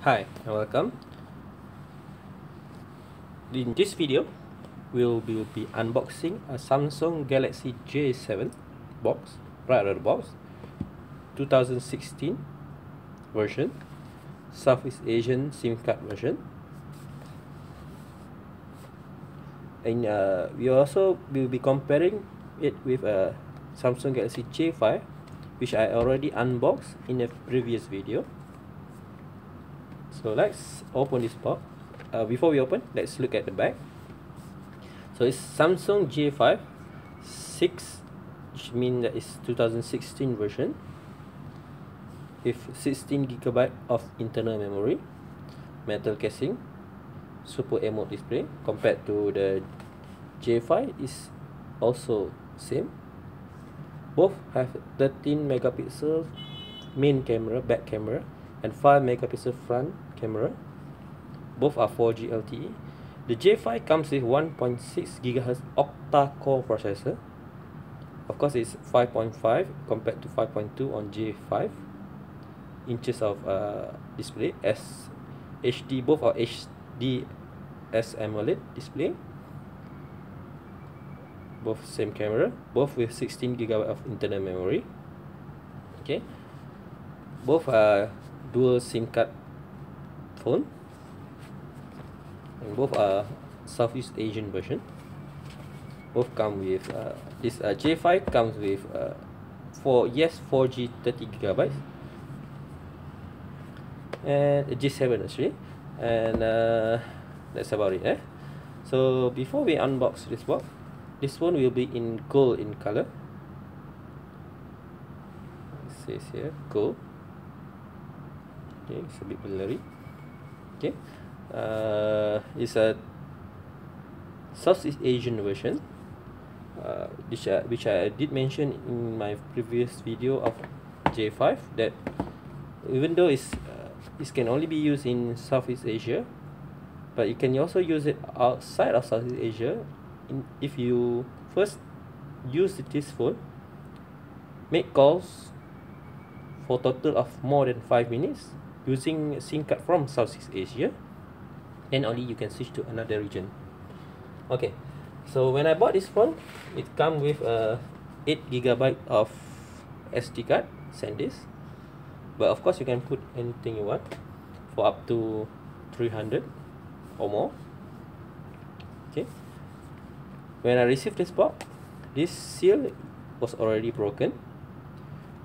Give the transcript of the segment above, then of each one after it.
Hi and welcome. In this video, we'll be unboxing a Samsung Galaxy J7 box, right out of the box, 2016 version, Southeast Asian SIM card version. And we also will be comparing it with a Samsung Galaxy J5, which I already unboxed in a previous video. So let's open this box. Before we open, let's look at the back. So it's Samsung J5 6, which means that it's 2016 version with 16GB of internal memory, metal casing, Super AMOLED display. Compared to the J5, is also same. Both have 13 megapixel main camera, back camera, and 5 megapixel front camera. Both are 4G LTE. The J5 comes with 1.6 GHz octa-core processor. Of course, it's 5.5 compared to 5.2 on J5 inches of display. As HD, both are HD as AMOLED display. Both same camera. Both with 16GB of internal memory. Okay. Both are dual SIM card phone. And both are Southeast Asian version. Both come with this J5 comes with 4G 30GB, and J7 actually, and that's about it. So before we unbox this box, this one will be in gold in color. It says here gold. Okay, it's a bit blurry. Okay. It's a Southeast Asian version, which I did mention in my previous video of J5, that even though it can only be used in Southeast Asia, but you can also use it outside of Southeast Asia. If you first use this phone, make calls for a total of more than 5 minutes using a SIM card from Southeast Asia, then only you can switch to another region. Okay, so when I bought this phone, it comes with 8GB of SD card, SanDisk, but of course you can put anything you want for up to 300 or more. Okay, when I received this box, this seal was already broken.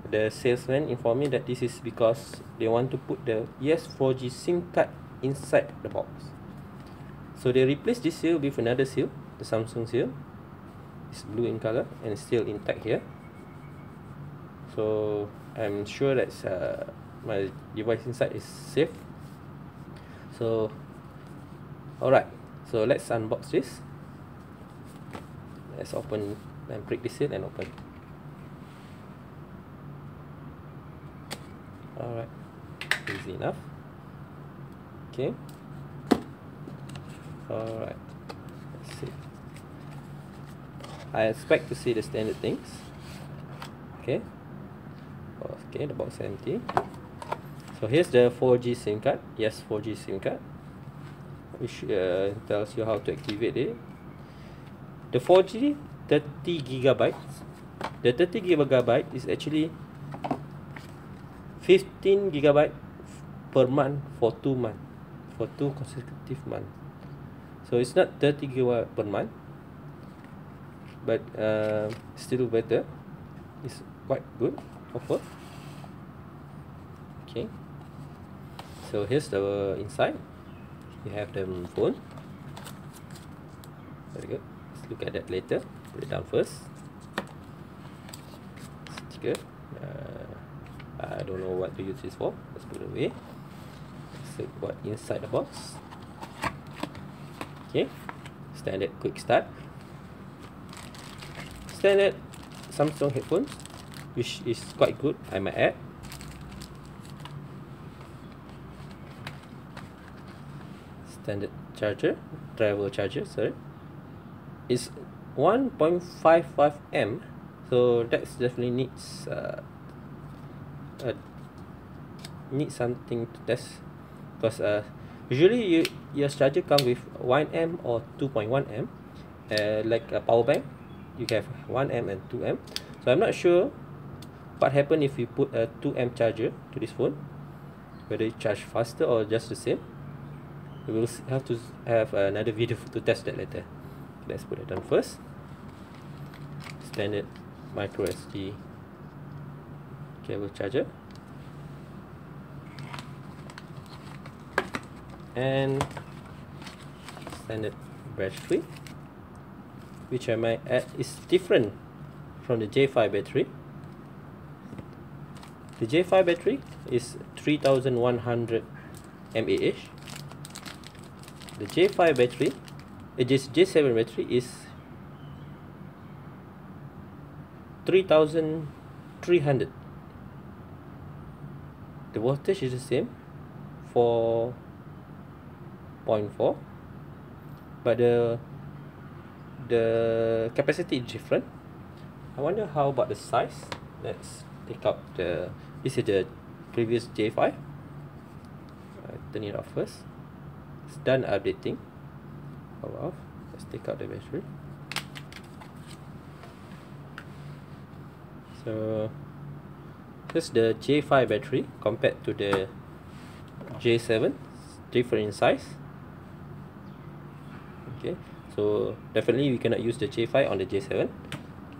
The salesman informed me that this is because they want to put the Yes 4G SIM card inside the box. So they replaced this seal with another seal, the Samsung seal. It's blue in color and still intact here. So I'm sure that my device inside is safe. So alright, so let's unbox this. Let's open and break this seal and open. Alright, easy enough. Okay. Alright, let's see. I expect to see the standard things. Okay. Okay, the box is empty. So here's the 4G SIM card. Yes, 4G SIM card, which tells you how to activate it. The 4G 30GB. The 30GB is actually 15GB per month for 2 months, for 2 consecutive months. So it's not 30GB per month, but still better. It's quite good offer. Okay, so here's the inside. You have the phone. Very good. Let's look at that later. Put it down first. Sticker. I don't know what to use this for. Let's put it away. Let's see what inside the box. Okay, standard quick start. Standard Samsung headphones, which is quite good, I might add. Standard charger, travel charger, sorry. It's 1.55 so that's definitely needs need something to test because usually your charger comes with 1 amp or 2.1 amp. Like a power bank, you have 1 amp and 2 amp. So I'm not sure what happen if you put a 2 amp charger to this phone, whether it charge faster or just the same. We will have to have another video to test that later. Let's put it on first. Standard micro SD cable charger, and standard battery, which I might add is different from the J5 battery. The J5 battery is 3100 mAh. The J5 battery, J7 battery is 3300. The voltage is the same, 4.4, but the capacity is different. I wonder how about the size. Let's take out this is the previous J5. Turn it off first. It's done updating. Power off. Let's take out the battery. So here's the J5 battery compared to the J7. Different in size. Okay, so definitely we cannot use the J5 on the J7.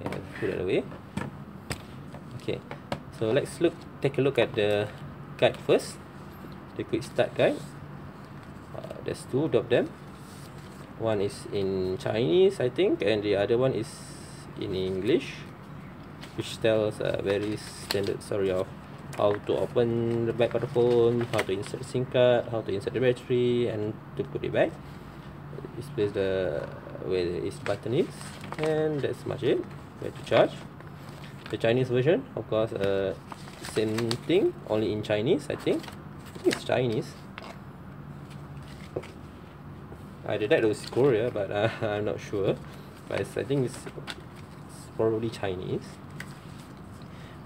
Okay, put it away. Okay, so let's take a look at the guide first. The quick start guide. There's two of them. One is in Chinese, I think, and the other one is in English, which tells a very standard story of how to open the back of the phone, how to insert SIM card, how to insert the battery, and to put it back. It displays where its button is, and that's much it. Where to charge. The Chinese version, of course, same thing, only in Chinese. I think it's Chinese. Either that or it's Korea, but I'm not sure. But I think it's probably Chinese.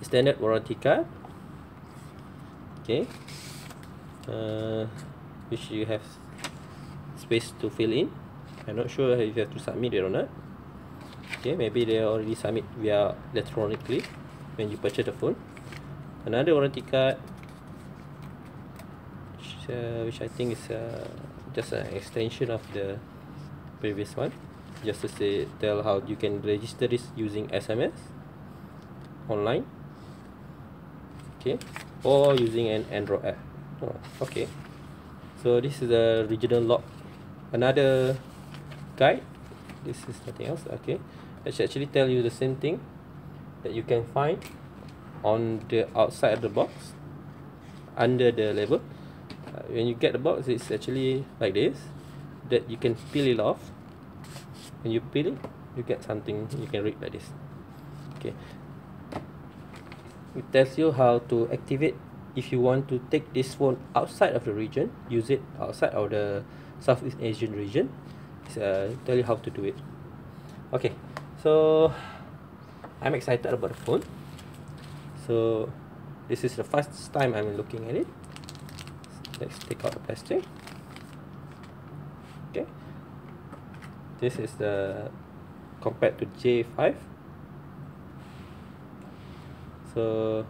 Standard warranty card. Okay, which you have space to fill in. I'm not sure if you have to submit it or not. Okay, maybe they already submit via electronically when you purchase the phone. Another warranty card, which I think is just an extension of the previous one, just to tell how you can register this using SMS online. Okay, or using an Android app. Oh, okay, so this is the regional lock. Another guide. This is nothing else. Okay, it should actually tell you the same thing that you can find on the outside of the box under the label. When you get the box, it's actually like this, that you can peel it off. When you peel it, you get something you can read like this. Okay, it tells you how to activate if you want to take this phone outside of the region, use it outside of the Southeast Asian region. Tell you how to do it. Okay, so I'm excited about the phone. So this is the first time I'm looking at it. Let's take out the plastic. Okay, this is the compared to J5. So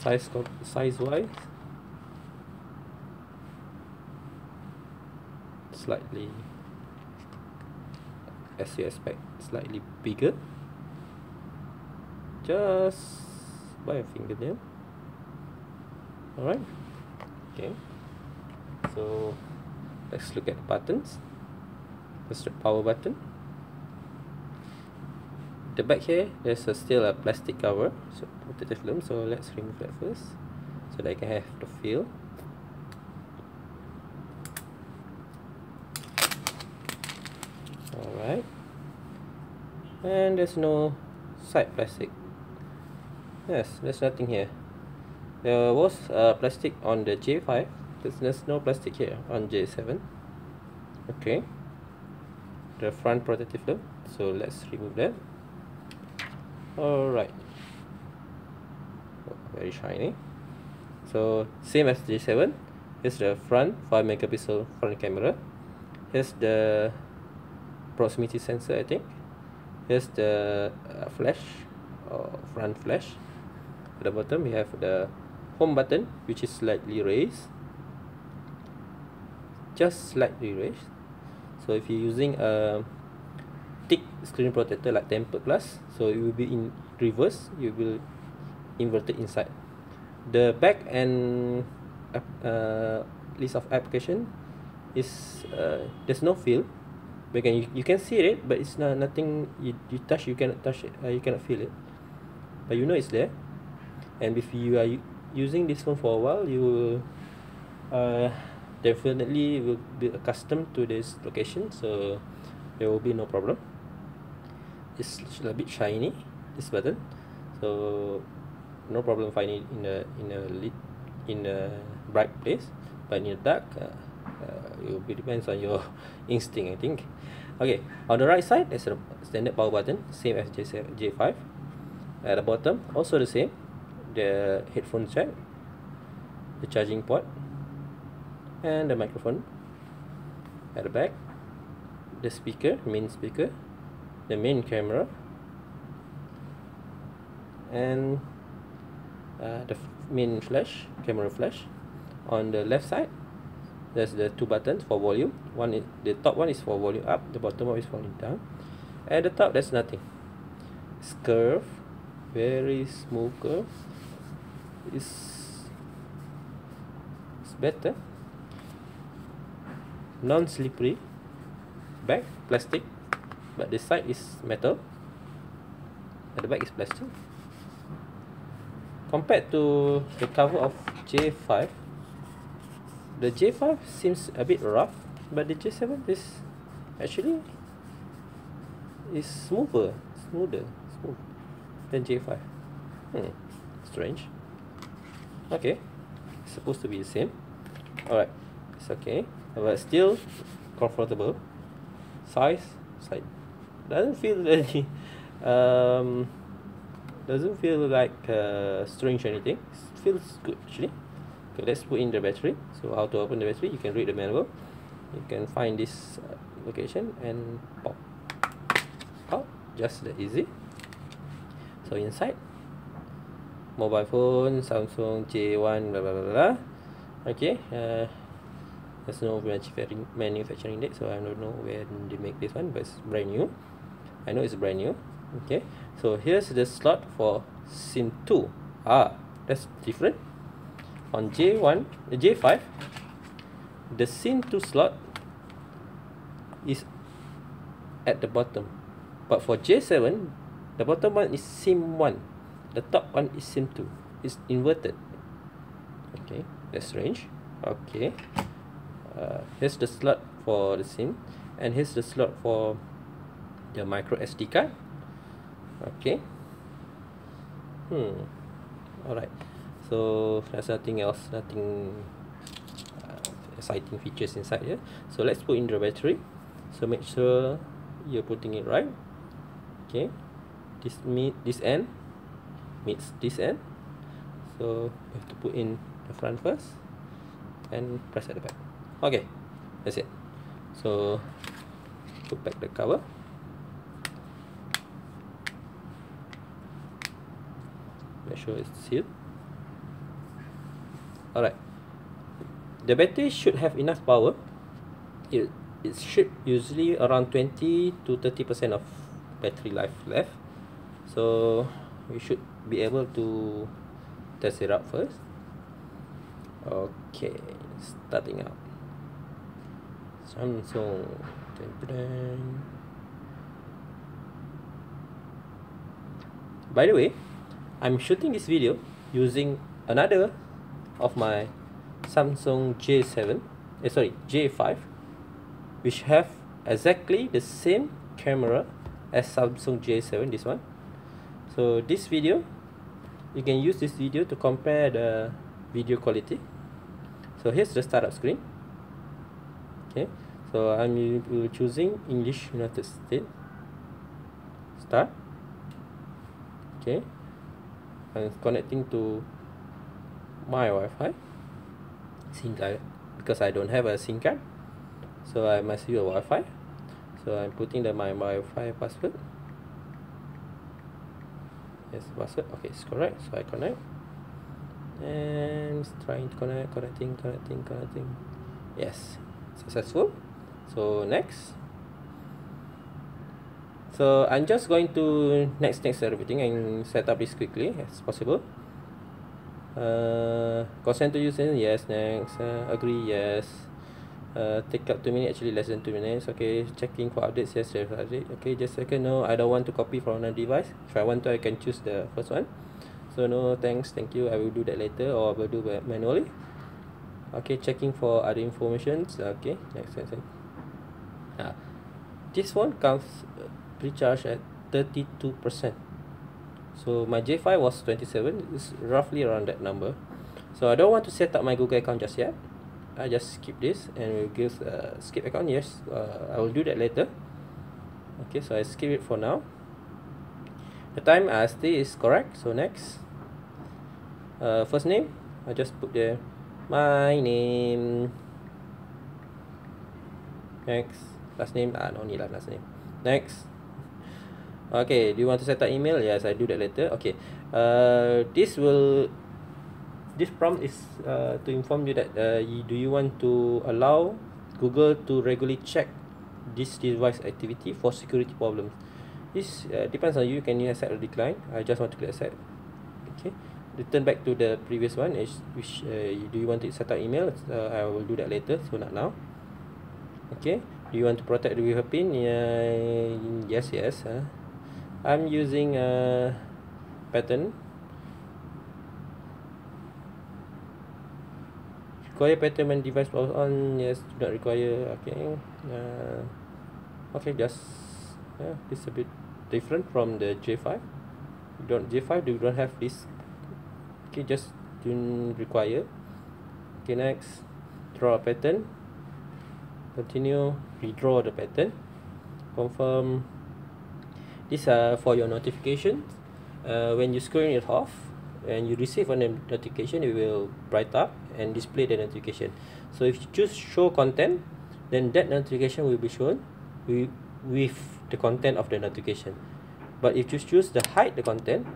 size wise, slightly, as you expect, slightly bigger, just by a fingernail. Alright, okay, so let's look at the buttons. That's the power button. The back here, there's still a plastic cover, so protective film. So let's remove that first, so that I can have the feel. Alright, and there's no side plastic. Yes, there's nothing here. There was plastic on the J5. There's no plastic here on J7. Okay, the front protective film, so let's remove that. Alright, very shiny. So same as J7. Here's the front 5 megapixel front camera. Here's the proximity sensor, I think. Here's the flash or front flash. At the bottom we have the home button, which is slightly raised, just slightly raised. So if you're using a thick screen protector like tempered glass, so it will be in reverse, you will invert it inside. The back and list of application is there's no feel. You can see it, but it's nothing. You touch, you cannot touch it. You cannot feel it, but you know it's there. And if you are using this phone for a while, you will definitely will be accustomed to this location, so there will be no problem. It's a bit shiny, this button, so no problem finding in a bright place, but in the dark it will be depends on your instinct, I think. Okay, on the right side there's a standard power button, same as J5. At the bottom also the same, the headphone jack, the charging port, and the microphone. At the back, the speaker, main speaker, the main camera, and the main flash, camera flash. On the left side, there's the two buttons for volume. One is the top one is for volume up, the bottom one is volume down. At the top, there's nothing. It's curved, very smooth curve. It's better. Non-slippery back, plastic, but the side is metal. At the back is plastic. Compared to the cover of J5, the J5 seems a bit rough, but the J7 is actually smoother than J5. Strange. Okay, it's supposed to be the same. Alright, it's okay, but still comfortable. Size doesn't feel any doesn't feel like strange or anything. It feels good actually. Okay, let's put in the battery. So how to open the battery? You can read the manual. You can find this location and pop out, just that easy. So inside, mobile phone, Samsung J1 blah blah blah blah. Okay, there's no manufacturing date, so I don't know when they make this one, but it's brand new. I know it's brand new. Okay, so here's the slot for SIM 2. That's different. On J5, the SIM 2 slot is at the bottom, but for J7, the bottom one is SIM 1, the top one is SIM 2. It's inverted. Okay, that's strange. Okay, here's the slot for the SIM, and here's the slot for the micro SD card. Okay. Alright, so there's nothing else, nothing exciting features inside here. So let's put in the battery. So make sure you're putting it right. Okay, this end meets this end, so you have to put in the front first and press at the back. Okay, that's it. So put back the cover. Make sure it's sealed. Alright, the battery should have enough power. It should usually around 20 to 30% of battery life left, so we should be able to test it out first. Okay, starting out. Samsung. By the way, I'm shooting this video using another of my Samsung J5, which have exactly the same camera as Samsung J7, this one. So this video, you can use this video to compare the video quality. So here's the startup screen. Okay, so I'm choosing English United States. Start. Okay, I'm connecting to my Wi-Fi SIM card, because I don't have a SIM card, so I must use a Wi-Fi. So I'm putting the my Wi-Fi password. Yes, password. Okay, it's correct. So I connect and it's trying to connecting. Yes, successful. So next. So I'm just going to next everything and set up this quickly as possible. Consent to use, yes. Next, agree, yes. Take up 2 minutes, actually less than 2 minutes. Okay, checking for updates, yes, update. Okay, just a second. No, I don't want to copy from another device. If I want to, I can choose the first one. So no, thanks, thank you, I will do that later, or I will do manually. Okay, checking for other informations. Okay, next. This one comes recharge at 32%. So my J5 was 27. It's roughly around that number. So I don't want to set up my Google account just yet. I just skip this and we'll give skip account. Yes, I will do that later. Okay, so I skip it for now. The time I stay is correct. So next, first name, I just put there my name. Next, last name, no need last name. Next. Okay, do you want to set up email? Yes, I do that later. Okay, this prompt is to inform you that do you want to allow Google to regularly check this device activity for security problems. This depends on you. Can you accept or decline? I just want to click accept. Okay, return back to the previous one, which do you want to set up email? I will do that later, so not now. Okay, do you want to protect the pin? Yes. I'm using a pattern. Require pattern when device power on. Yes, do not require. Okay. Okay, just it's a bit different from the J5. J5 do not have this. Okay, just don't require. Okay, next, draw a pattern. Continue, redraw the pattern. Confirm. These are for your notifications. When you scroll it off and you receive a notification, it will bright up and display the notification. So if you choose show content, then that notification will be shown with the content of the notification. But if you choose to hide the content,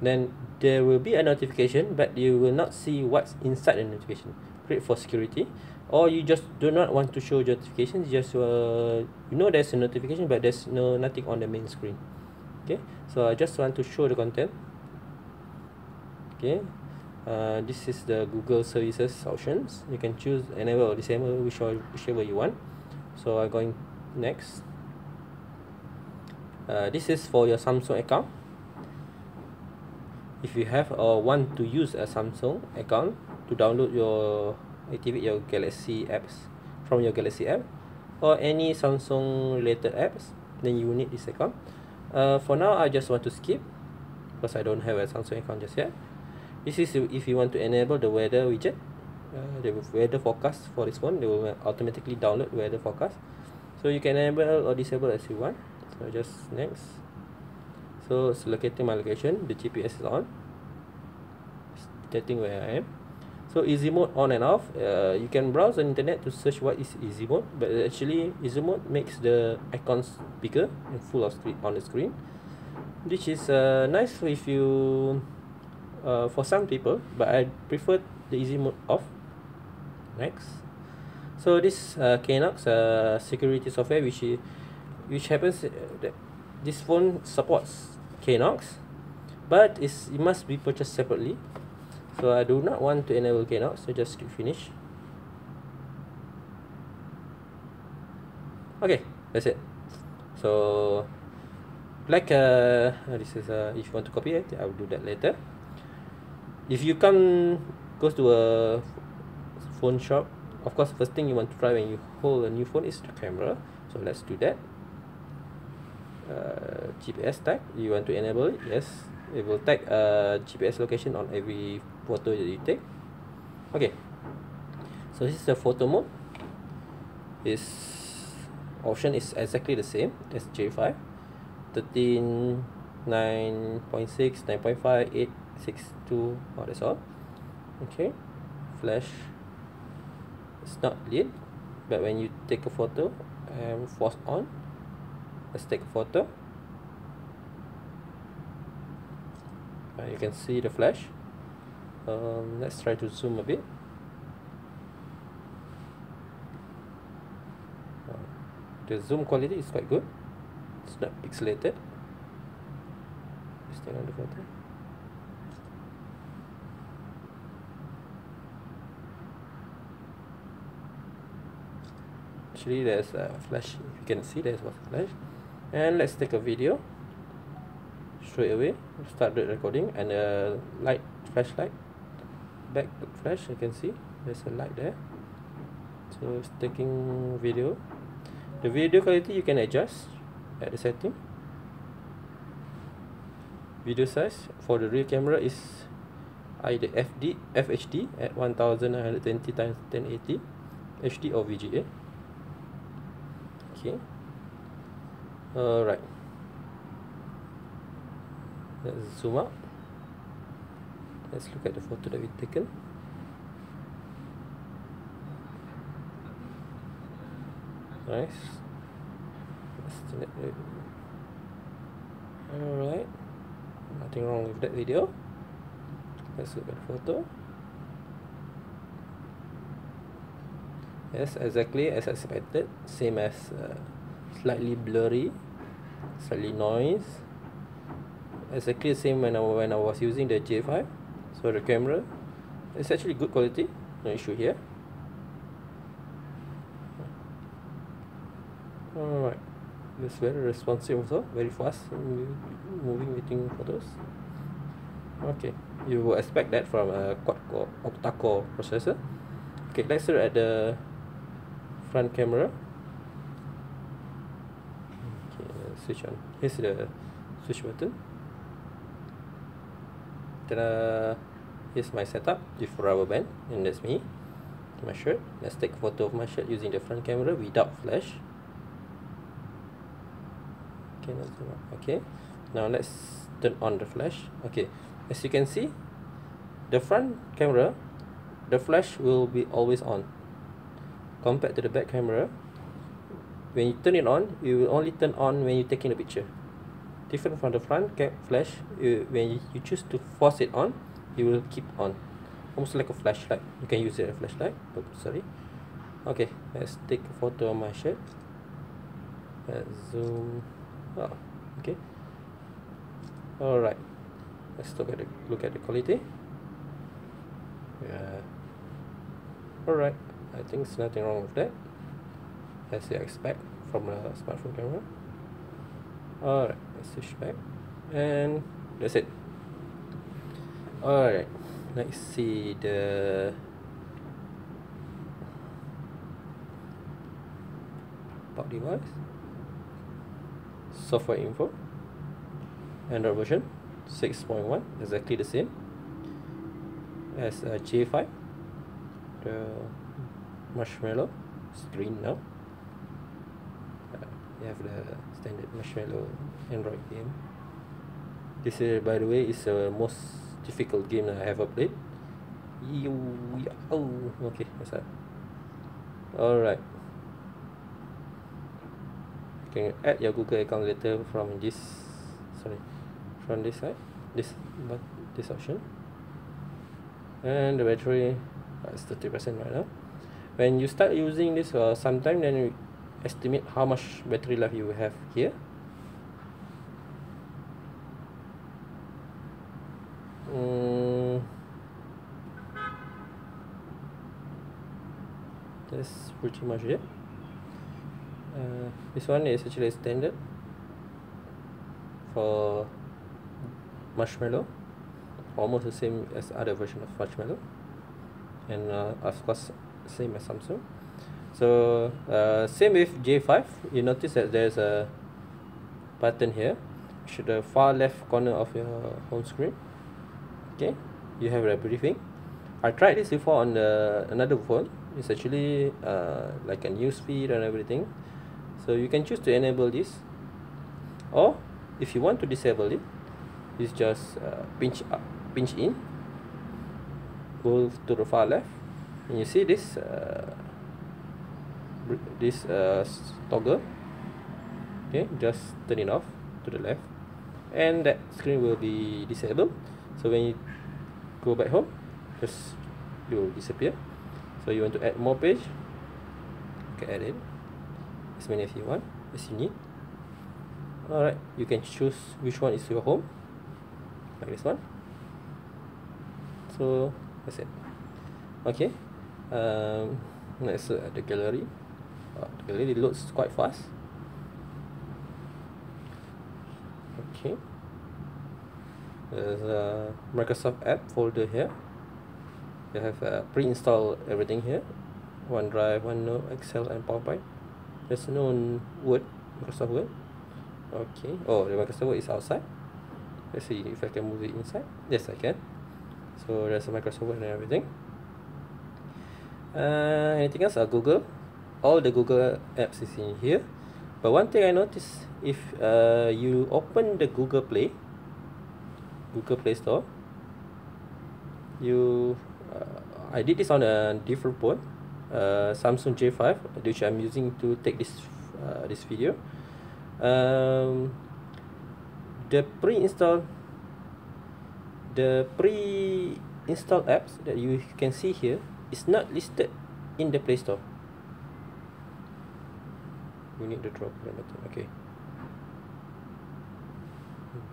then there will be a notification, but you will not see what's inside the notification. Great for security. Or you just do not want to show notifications, just you know there's a notification, but there's nothing on the main screen. Okay, so I just want to show the content. Okay, this is the Google services options. You can choose enable or disable, whichever you want. So I'm going next. This is for your Samsung account. If you have or want to use a Samsung account to download activate your Galaxy apps from your Galaxy app or any Samsung related apps, then you will need this account. For now, I just want to skip because I don't have a Samsung account just yet. This is if you want to enable the weather widget, the weather forecast for this phone. They will automatically download weather forecast, so you can enable or disable as you want. So just next. So it's locating my location. The GPS is on. It's detecting where I am. So easy mode on and off. You can browse the internet to search what is easy mode, but actually easy mode makes the icons bigger and full of screen on the screen, which is nice if you for some people, but I prefer the easy mode off. Next. So this Knox security software, which happens that this phone supports Knox, but it must be purchased separately. So I do not want to enable Knox, so just click finish. Okay, that's it. So like this is if you want to copy it, I will do that later. If you go to a phone shop, of course first thing you want to try when you hold a new phone is the camera. So let's do that. GPS tag, you want to enable it? Yes, it will tag GPS location on every photo that you take. Okay, so this is the photo mode. This option is exactly the same as J5. 13, 9.6, 9.5, 8, 6, 2. Oh, that's all. Okay, flash it's not lit, but when you take a photo and force on, let's take a photo. You can see the flash. Let's try to zoom a bit. The zoom quality is quite good. It's not pixelated. Just turn on the photo. Actually, there's a flash. You can see there's a flash. And let's take a video. Straight away, start the recording, and a light, flashlight, back flash. You can see there's a light there. So it's taking video. The video quality you can adjust at the setting. Video size for the rear camera is either FHD at 1920 times 1080, HD or VGA. Okay. Alright. Let's zoom out. Let's look at the photo that we've taken. Nice. Alright. Nothing wrong with that video. Let's look at the photo. Yes, exactly as expected. Same as slightly blurry, slightly noise. Exactly the same when I was using the J5. So the camera, it's actually good quality. No issue here. Alright, it's very responsive also, very fast moving between photos. Okay, you will expect that from a quad-core octa-core processor. Okay, let's look at the front camera. Okay, switch on. Here's the switch button. Ta-da! Here's my setup with rubber band, and that's me, my shirt. Let's take a photo of my shirt using the front camera without flash. Okay, now let's turn on the flash. Okay, as you can see, the front camera, the flash will be always on, compared to the back camera. When you turn it on, it will only turn on when you're taking a picture. Different from the front flash, when you choose to force it on, it will keep on, almost like a flashlight. You can use it as a flashlight. Oops, sorry. Okay, let's take a photo of my shirt. Let's zoom. Oh, okay. Alright, let's look at the quality. Yeah. Alright, I think there's nothing wrong with that, as you expect from a smartphone camera. Alright, let's switch back, and that's it. Alright, let's see the about device. Software info, Android version 6.1, exactly the same as J5. The marshmallow screen now. You have the standard marshmallow Android game. This by the way, is the most difficult game that I ever played. Oh, okay, that's that. Alright. You can add your Google account later from this, from this side, this option. And the battery is 30% right now. When you start using this for some time, then you estimate how much battery life you have here. That's pretty much it. This one is actually standard for marshmallow, almost the same as other version of marshmallow, and of course same as Samsung. So same with J5. You notice that there's a button here to the far left corner of your home screen. Okay, you have a briefing. I tried this before on another phone. It's actually like a news feed and everything. So you can choose to enable this, or if you want to disable it, it's just pinch in, go to the far left, and you see this toggle. Okay, just turn it off to the left, and that screen will be disabled. So when you go back home, just it will disappear. So you want to add more page, you can add it as many as you want, as you need. Alright, you can choose which one is your home, like this one. So that's it. Okay, let's look at the gallery. The gallery loads quite fast. Okay, there's a Microsoft app folder here. You have pre-installed everything here: OneDrive, OneNote, Excel, and PowerPoint. There's no Word, Microsoft Word. Okay, oh, the Microsoft Word is outside. Let's see if I can move it inside. Yes, I can. So there's a Microsoft Word and everything. Anything else? Google. All the Google apps is in here. But one thing I noticed, if you open the Google Play Store, I did this on a different phone, Samsung J5, which I'm using to take this video. The pre-installed apps that you can see here is not listed in the Play Store. You need the drop button. Okay,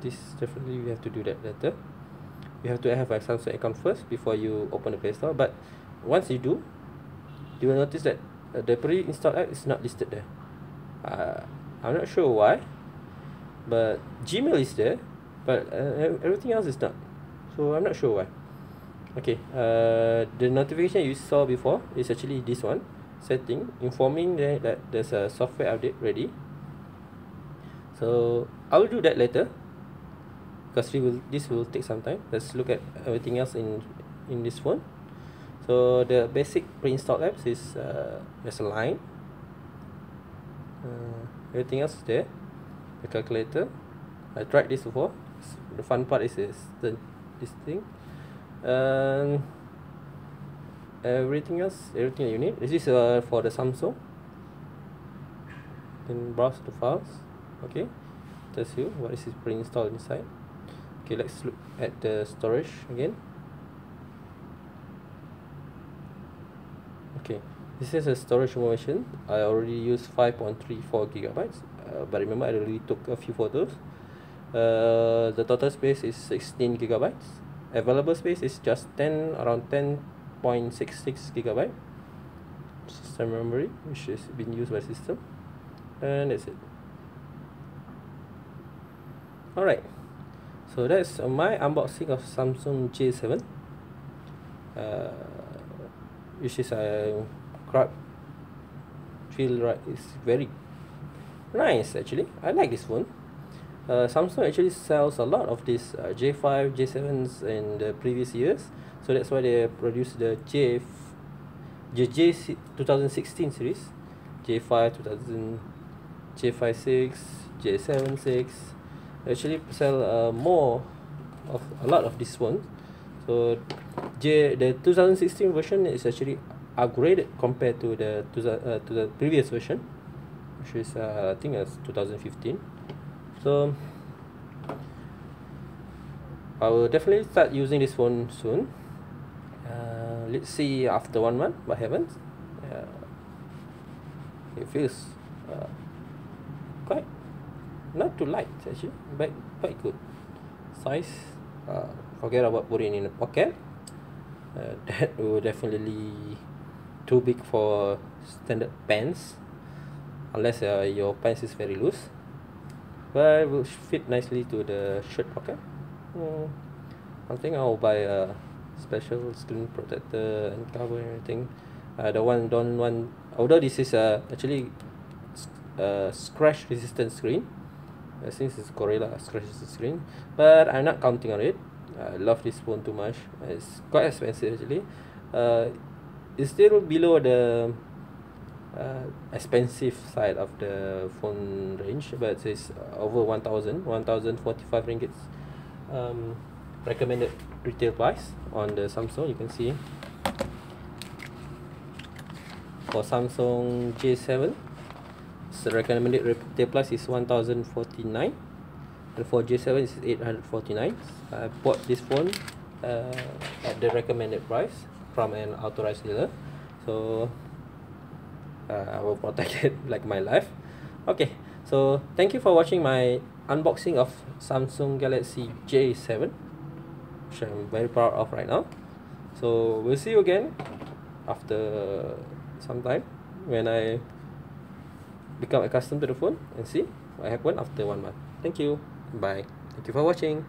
this definitely you have to do that later. You have to have a Samsung account first before you open the Play Store. But once you do, you will notice that the pre-installed app is not listed there. I'm not sure why, but Gmail is there, but everything else is not. So I'm not sure why. Okay, the notification you saw before is actually this one, setting, informing that there's a software update ready. So I will do that later, because this will take some time. Let's look at everything else in this phone. So the basic pre-installed apps is there's a line. Everything else is there. The calculator, I tried this before. The fun part is this thing. Everything else, everything you need. This is for the Samsung. Then browse the files. Okay, tells you what is pre-installed inside. Okay, let's look at the storage again. Okay, this is a storage information. I already used 5.34 gigabytes, but remember I already took a few photos. The total space is 16 gigabytes. Available space is just around 10.66 gigabyte. System memory, which is being used by system, and that's it. Alright, so that's my unboxing of Samsung J7, which is a crowd feel right. It's very nice actually. I like this phone. Samsung actually sells a lot of these J5, J7s in the previous years, so that's why they produced the J 2016 series, J5 2000, J5 6, J7 6. They actually sell a lot of this one. So the 2016 version is actually upgraded compared to the previous version, which is I think it's 2015. So I will definitely start using this phone soon. Let's see after 1 month what happens. It feels quite not too light actually, but quite good size. Forget about putting in a pocket. That will definitely too big for standard pants, unless your pants is very loose, but it will fit nicely to the shirt pocket. I think I'll buy a special screen protector and cover and everything. Don't want, although this is actually scratch resistant screen, since it's Gorilla scratch resistant screen, but I'm not counting on it. I love this phone too much. It's quite expensive actually. It's still below the expensive side of the phone range, but it's over 1,045 ringgits recommended retail price on the Samsung. You can see for Samsung J7, the recommended retail price is 1049, and for J7 is 849. I bought this phone at the recommended price from an authorized dealer, so I will protect it like my life. Okay, so thank you for watching my unboxing of Samsung Galaxy J7, which I'm very proud of right now. So we'll see you again after some time when I become accustomed to the phone and see what happened after 1 month. Thank you. Bye. Thank you for watching.